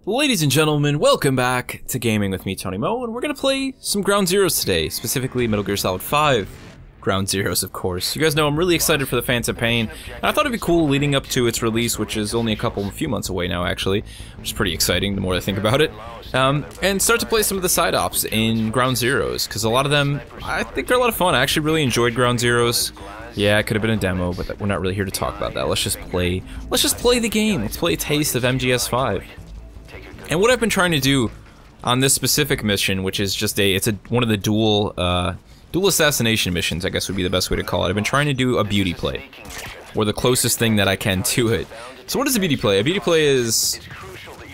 Ladies and gentlemen, welcome back to Gaming with me, Tony Mo, and we're gonna play some Ground Zeroes today, specifically Metal Gear Solid 5 Ground Zeroes, of course. You guys know I'm really excited for the Phantom Pain, and I thought it'd be cool leading up to its release, which is only a few months away now, actually, which is pretty exciting the more I think about it, and start to play some of the side ops in Ground Zeroes, because a lot of them, I think they're a lot of fun. I actually really enjoyed Ground Zeroes. Yeah, it could have been a demo, but we're not really here to talk about that. Let's just play the game. Let's play a taste of MGS5. And what I've been trying to do on this specific mission, which is just one of the dual assassination missions, I guess would be the best way to call it. I've been trying to do a beauty play, or the closest thing that I can to it. So what is a beauty play? A beauty play is,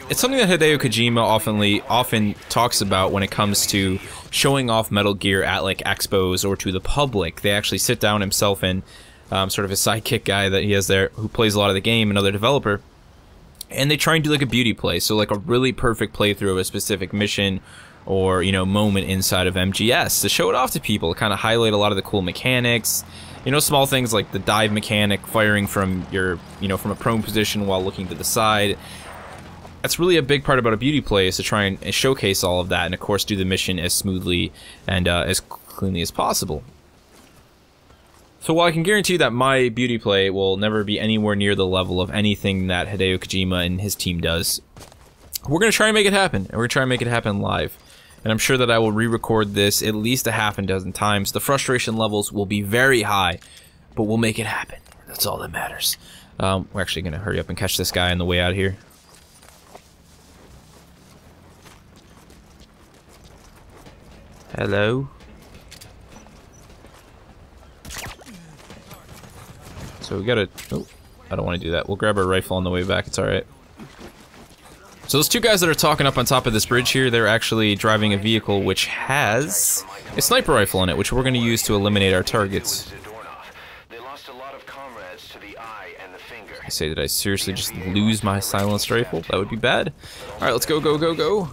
it's something that Hideo Kojima often talks about when it comes to showing off Metal Gear at like expos or to the public. They actually sit down himself and sort of his sidekick guy that he has there, who plays a lot of the game, another developer. And they try and do like a beauty play, so like a really perfect playthrough of a specific mission or, you know, moment inside of MGS to show it off to people, to kind of highlight a lot of the cool mechanics, you know, small things like the dive mechanic, firing from your, you know, from a prone position while looking to the side. That's really a big part about a beauty play, is to try and showcase all of that, and of course do the mission as smoothly and as cleanly as possible. So while I can guarantee that my beauty play will never be anywhere near the level of anything that Hideo Kojima and his team does, we're going to try and make it happen, and we're going to try and make it happen live. And I'm sure that I will re-record this at least a half a dozen times. The frustration levels will be very high, but we'll make it happen. That's all that matters. We're actually going to hurry up and catch this guy on the way out here. Hello? So we gotta... Oh, I don't want to do that. We'll grab our rifle on the way back. It's alright. So those two guys that are talking up on top of this bridge here, they're actually driving a vehicle which has a sniper rifle in it, which we're going to use to eliminate our targets. I say, did I seriously just lose my silenced rifle? That would be bad. Alright, let's go, go, go, go.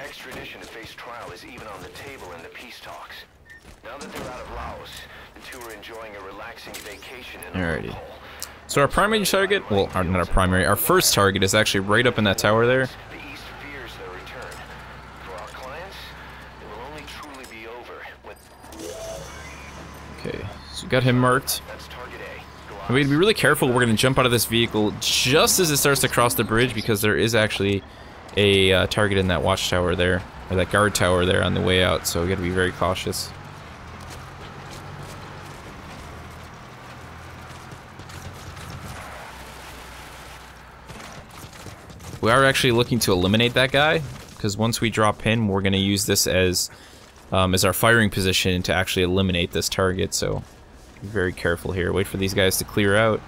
Extradition to face trial is even on the table in the peace talks. Now that they're out of Laos, the two are enjoying a relaxing vacation in Alrighty. So our primary target, well, not our primary, our first target is actually right up in that tower there. The East fears their return. For our clients, it will only truly be over when... Okay, so we got him marked. That's target A. And we need to be really careful. We're going to jump out of this vehicle just as it starts to cross the bridge, because there is actually a target in that watchtower there, or that guard tower there on the way out, so we got to be very cautious. We are actually looking to eliminate that guy, because once we drop him, we're going to use this as our firing position to actually eliminate this target, so be very careful here. Wait for these guys to clear out.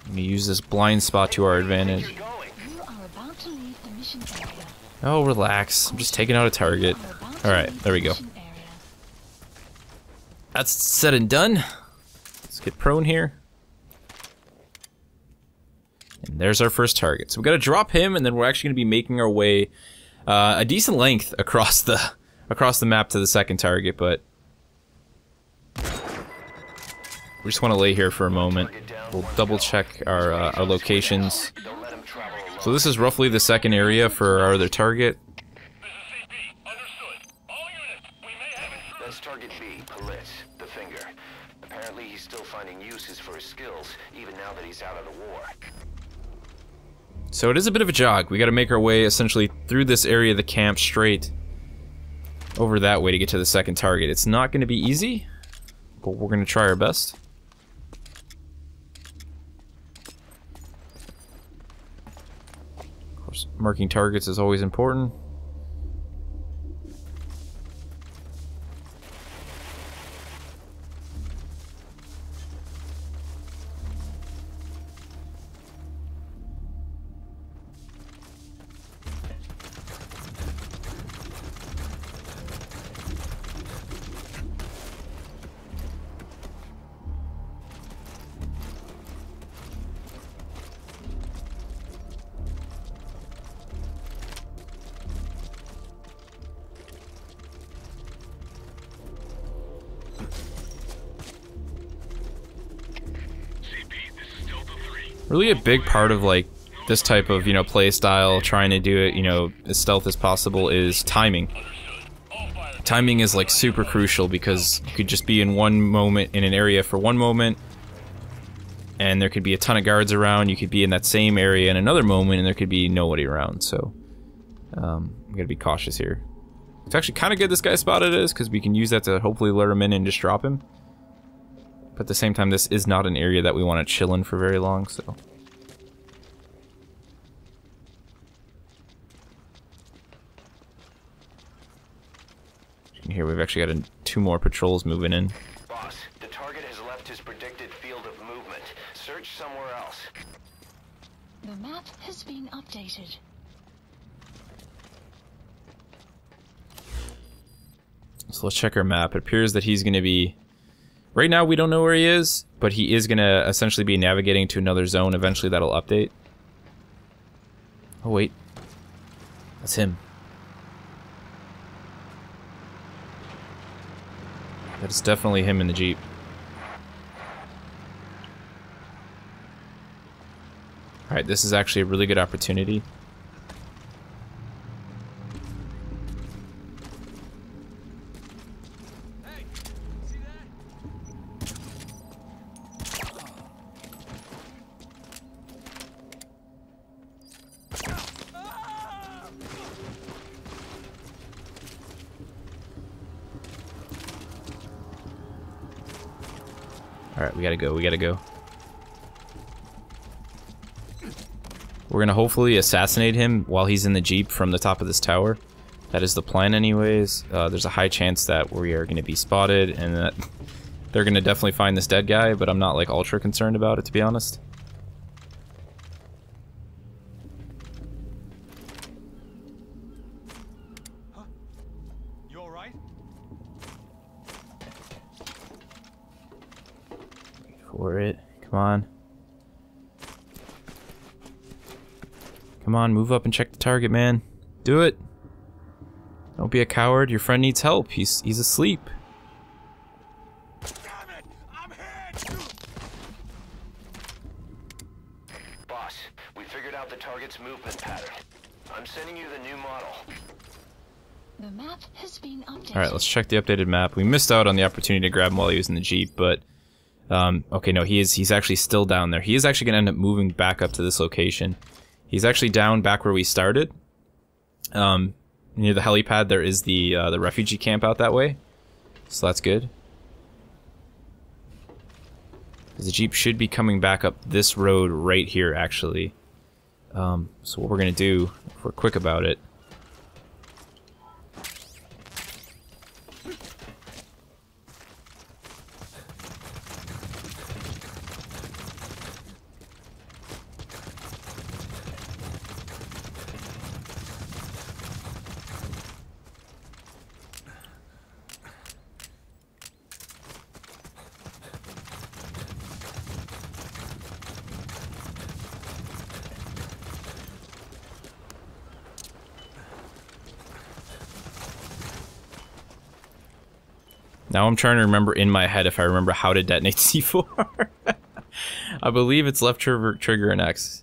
I'm going to use this blind spot to our advantage. Oh, relax. I'm just taking out a target. Alright, there we go. That's said and done. Let's get prone here. And there's our first target. So we've got to drop him, and then we're actually going to be making our way a decent length across the map to the second target, but we just want to lay here for a moment. We'll double check our locations. So this is roughly the second area for our other target. That's target B, Police, the Finger. Apparently he's still finding uses for his skills, even now that he's out of the war. So it is a bit of a jog. We got to make our way essentially through this area of the camp straight over that way to get to the second target. It's not going to be easy, but we're going to try our best. Marking targets is always important. Really a big part of like this type of, you know, play style, trying to do it, you know, as stealth as possible, is timing. Timing is like super crucial because you could just be in one moment in an area for one moment and there could be a ton of guards around. You could be in that same area in another moment and there could be nobody around. So I'm gonna be cautious here. It's actually kind of good this guy spotted us because we can use that to hopefully lure him in and just drop him. But at the same time, this is not an area that we want to chill in for very long, so. Here we've actually got two more patrols moving in. Boss, the target has left his predicted field of movement. Search somewhere else. The map has been updated. So let's check our map. It appears that he's going to be... Right now we don't know where he is, but he is going to essentially be navigating to another zone. Eventually that'll update. Oh wait. That's him. That's definitely him in the Jeep. Alright, this is actually a really good opportunity. Alright, we gotta go, we gotta go. We're gonna hopefully assassinate him while he's in the Jeep from the top of this tower. That is the plan anyways. There's a high chance that we are gonna be spotted and that they're gonna definitely find this dead guy, but I'm not like ultra concerned about it, to be honest. Huh? You alright? For it. Come on. Come on, move up and check the target, man. Do it. Don't be a coward. Your friend needs help. He's asleep. Damn it! I'm hit! Boss, we figured out the target's movement pattern. I'm sending you the new model. The map has been updated. Alright, let's check the updated map. We missed out on the opportunity to grab him while he was in the Jeep, but... okay, no, he's actually still down there. He is actually going to end up moving back up to this location. He's actually down back where we started. Near the helipad, there is the refugee camp out that way. So that's good. The Jeep should be coming back up this road right here, actually. So what we're going to do, if we're quick about it... Now I'm trying to remember in my head if I remember how to detonate C4. I believe it's left trigger and X.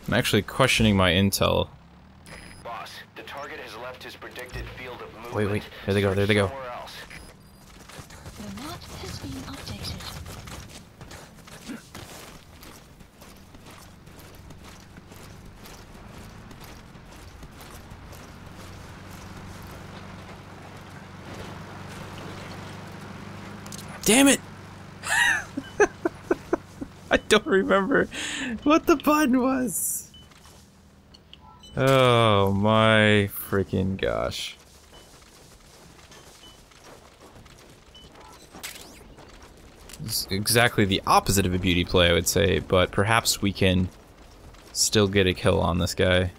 I'm actually questioning my intel. Boss, the target has left his predicted field of movement. Wait, there they go, there they go. Somewhere else. The map has been updated. Damn it! I don't remember what the button was. Oh my freaking gosh. It's exactly the opposite of a beauty play, I would say, but perhaps we can still get a kill on this guy.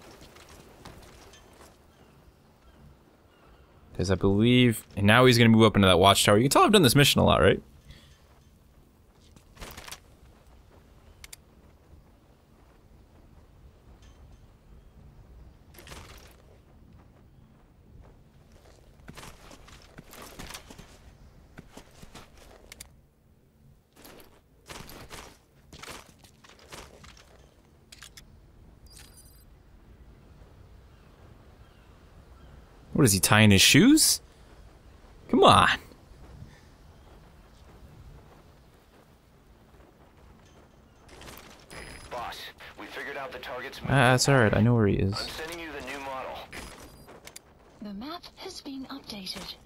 Because I believe... And now he's going to move up into that watchtower. You can tell I've done this mission a lot, right? What is he, tying his shoes? Come on. Boss, we figured out the target's That's alright, I know where he is. I'm sending you the new model. The map has been updated.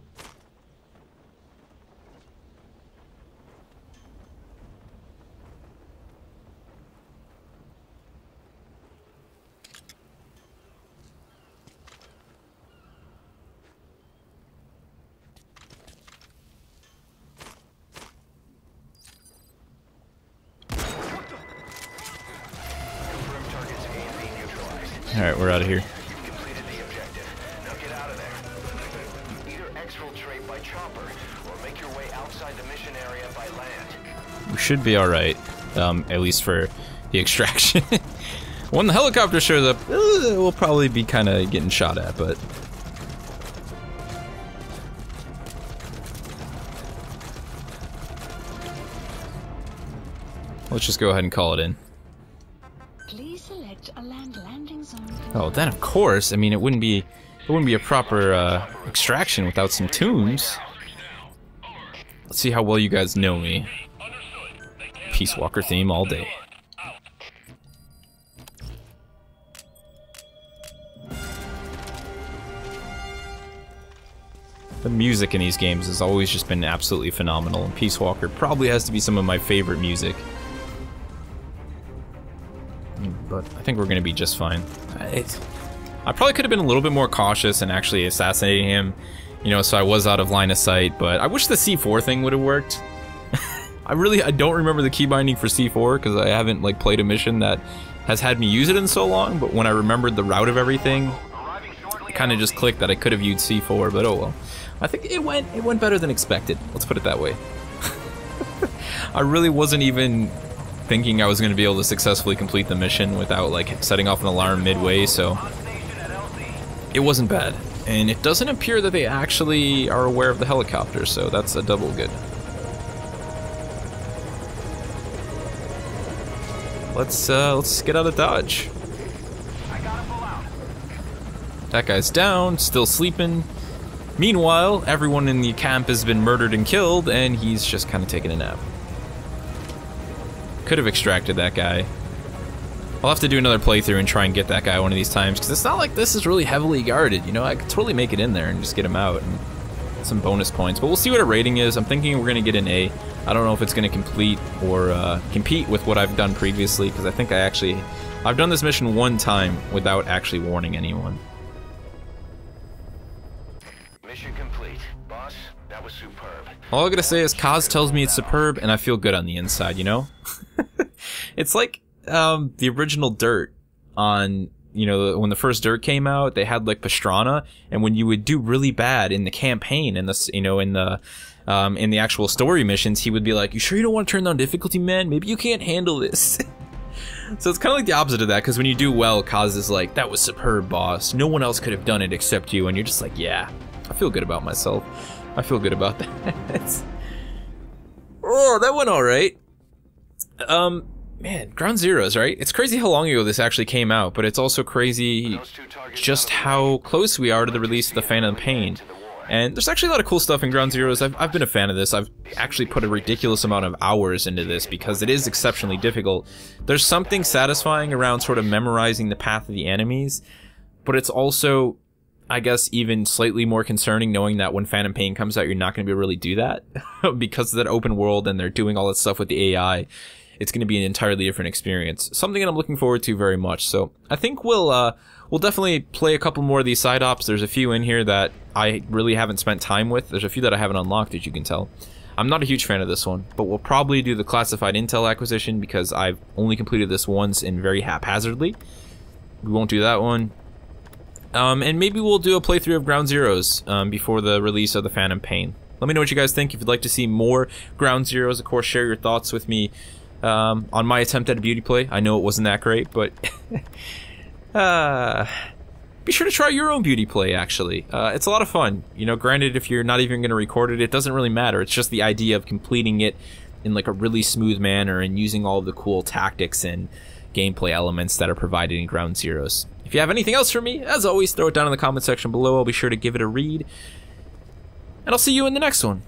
Alright, we're out of here. You've completed the objective. Now get out of there. Either exfiltrate by chopper or make your way outside the mission area by land. We should be alright. At least for the extraction. When the helicopter shows up, we'll probably be kind of getting shot at, but... Let's just go ahead and call it in. Please select a land landing zone. Oh, then of course. I mean, it wouldn't be a proper extraction without some tunes. Let's see how well you guys know me. Peace Walker theme all day. The music in these games has always just been absolutely phenomenal, and Peace Walker probably has to be some of my favorite music. But I think we're gonna be just fine. I probably could have been a little bit more cautious and actually assassinating him, you know, so I was out of line of sight, but I wish the C4 thing would have worked. I don't remember the key binding for C4 because I haven't like played a mission that has had me use it in so long, but when I remembered the route of everything, it kind of just clicked that I could have used C4, but oh well. I think it went better than expected. Let's put it that way. I really wasn't even thinking I was going to be able to successfully complete the mission without like setting off an alarm midway, so it wasn't bad. And it doesn't appear that they actually are aware of the helicopter, so that's a double good. Let's get out of Dodge. That guy's down, still sleeping. Meanwhile, everyone in the camp has been murdered and killed, and he's just kind of taking a nap. Could have extracted that guy. I'll have to do another playthrough and try and get that guy one of these times, because it's not like this is really heavily guarded, you know? I could totally make it in there and just get him out and some bonus points. But we'll see what a rating is. I'm thinking we're going to get an A. I don't know if it's going to complete or compete with what I've done previously, because I think I've done this mission one time without actually warning anyone. Mission complete. Boss, that was superb. All I gotta say is Kaz tells me it's superb, and I feel good on the inside, you know? It's like the original Dirt on, you know, when the first Dirt came out, they had like Pastrana, and when you would do really bad in the campaign, in the, you know, in the actual story missions, he would be like, "You sure you don't want to turn down difficulty, man? Maybe you can't handle this." So it's kind of like the opposite of that, because when you do well, Kaz is like, "That was superb, boss. No one else could have done it except you," and you're just like, "Yeah, I feel good about myself. I feel good about that." Oh, that went all right. Man, Ground Zeroes, right? It's crazy how long ago this actually came out, but it's also crazy just how close we are to the release of the Phantom Pain. And there's actually a lot of cool stuff in Ground Zeroes. I've been a fan of this. I've actually put a ridiculous amount of hours into this because it is exceptionally difficult. There's something satisfying around sort of memorizing the path of the enemies, but it's also, I guess, even slightly more concerning knowing that when Phantom Pain comes out, you're not going to be able to really do that because of that open world and they're doing all that stuff with the AI. It's going to be an entirely different experience. Something that I'm looking forward to very much. So I think we'll definitely play a couple more of these side ops. There's a few in here that I really haven't spent time with. There's a few that I haven't unlocked, as you can tell. I'm not a huge fan of this one, but we'll probably do the classified intel acquisition because I've only completed this once and very haphazardly. We won't do that one. And maybe we'll do a playthrough of Ground Zeroes before the release of the Phantom Pain. Let me know what you guys think. If you'd like to see more Ground Zeroes, of course, share your thoughts with me on my attempt at a beauty play. I know it wasn't that great, but be sure to try your own beauty play, actually. It's a lot of fun. You know, granted, if you're not even going to record it, it doesn't really matter. It's just the idea of completing it in like a really smooth manner and using all of the cool tactics and gameplay elements that are provided in Ground Zeroes. If you have anything else for me, as always, throw it down in the comment section below. I'll be sure to give it a read. And I'll see you in the next one.